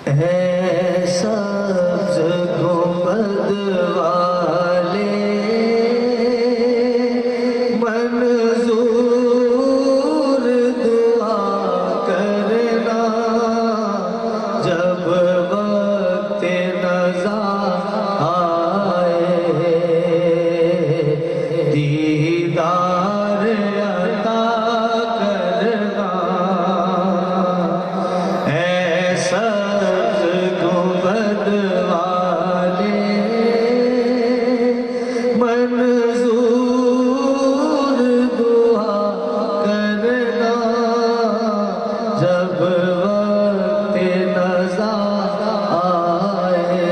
है सब्ज गुंबद वाले मंजूर दुआ करना जब वक्त नज़ा आए दीदार अता करना ऐसा गुंबद वाले मंजूर दुआ करना जब वक्त नज़ा आए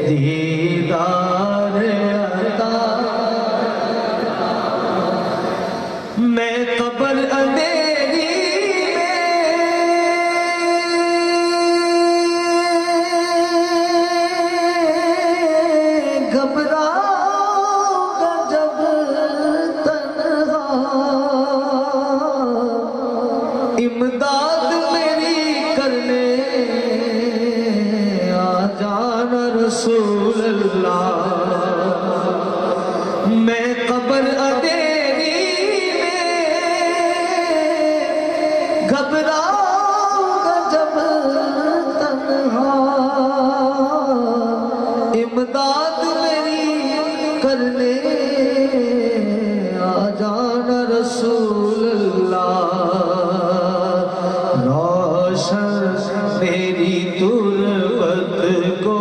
दीदार अता। मैं कब्र अंधेरी में घबराऊंगा जब तन्हा, इमदाद मेरी करने आ जाना रसूल अल्लाह। मैं कब्र अंधेरी में घबराऊंगा जब तन्हा, इमदाद मेरी करने आ जाना रसूल अल्लाह। रोशन मेरी तुरबत को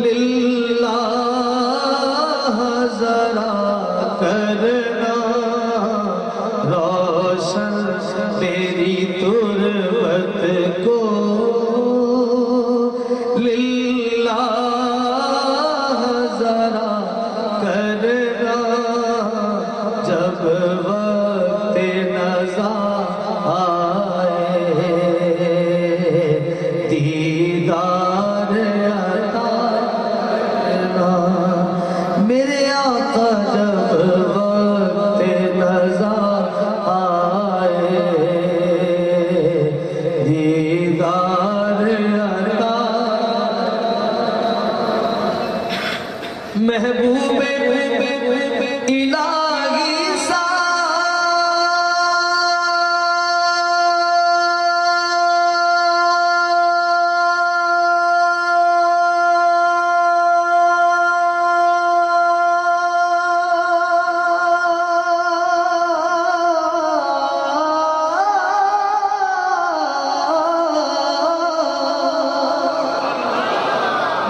लिल्लाह जरा करना, रोशन मेरी तुरबत को लिल्लाह जरा करना जब वक्त नज़ा आए दीदार अता करना। मेरे आका जब वक्त नज़ा आए दीदार अता। महबूबे इलाही सा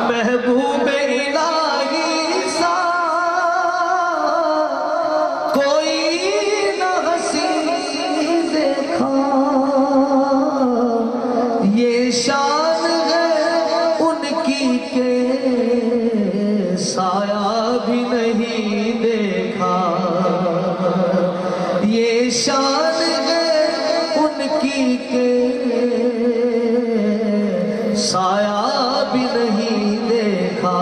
महबूबे इलाही सा कोई न हसी देखा, ये शान है उनकी के साया भी नहीं देखा, ये शान है उनकी के साया भी नहीं देखा।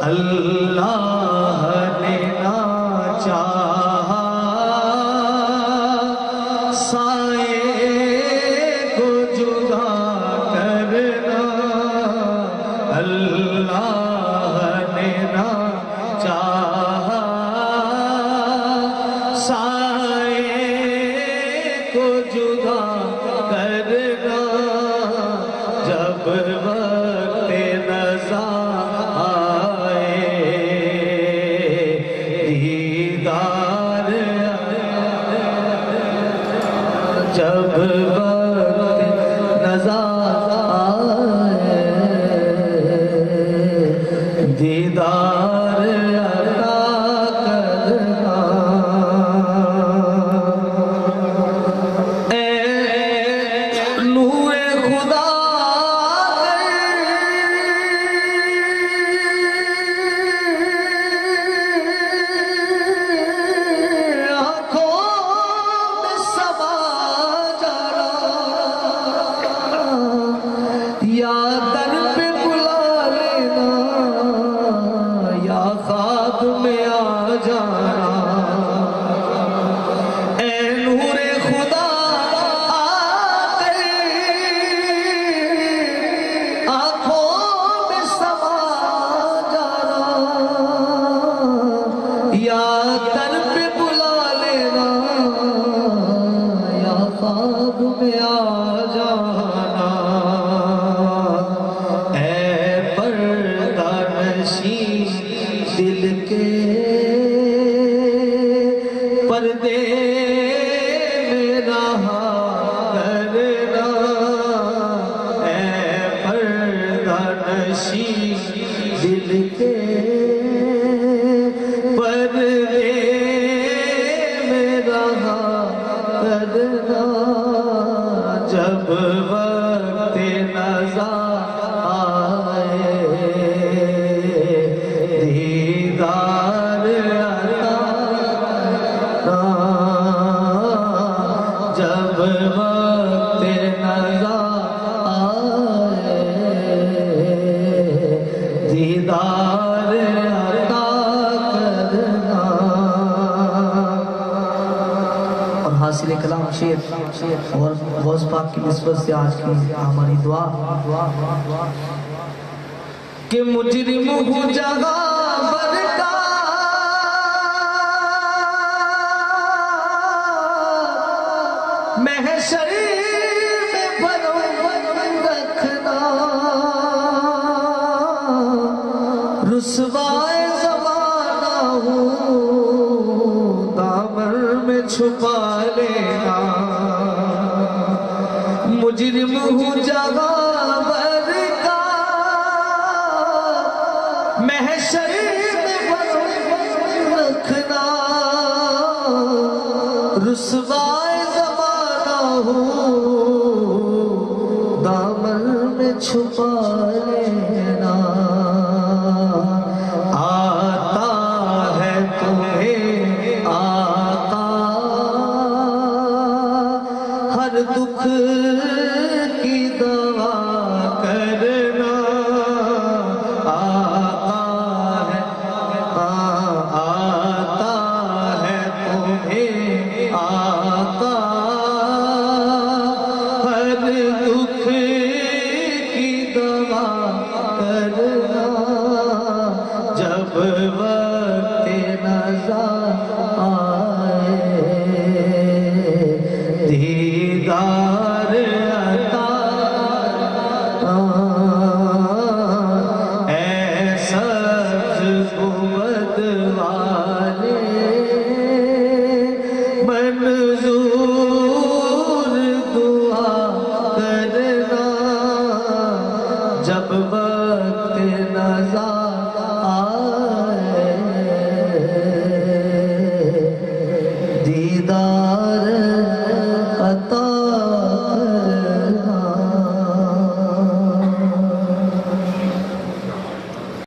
अल्लाह ने ना चाहा साए को जुदा करना, अल्लाह ने ना चाहा साए को जुदा करना जब वक्त नज़ा आए दीदार जब वक्त नज़ा आए दीदार अता करना। ए नूरे खुदा आँखों में समा जाना, ख्वाब में आ जाना, ऐ पर्दा नशी दिल के पर्दे में रहा करना, ऐ पर्दा नशी दिल के पर्दे में रहा करना। जब वक्त नज़ा आए दीदार अता, जब वक्त नज़ा आए दीदार अता करना। और हासिल कलाम शेर और गौस पाक की निस्बत से आज की हमारी दुआ कि मुजरिम हूँ जगह बरका, महशर में भरो रखना, रुसवाए ज़माना हूँ दामन में छुपा लेना। मुजरिम हूँ जगह बरका, महशर में भरो रखना, रुसवाए ज़माना हूँ दामन में छुपा लेना। आता है तुम्हें आका हर दुख की दवा करना, आता है तुम्हें आका हर दुख की दवा करना। जब वक्त नज़ा आए दीदार अता, ऐ सब्ज़ गुंबद वाले मंजूर दुआ करना। जब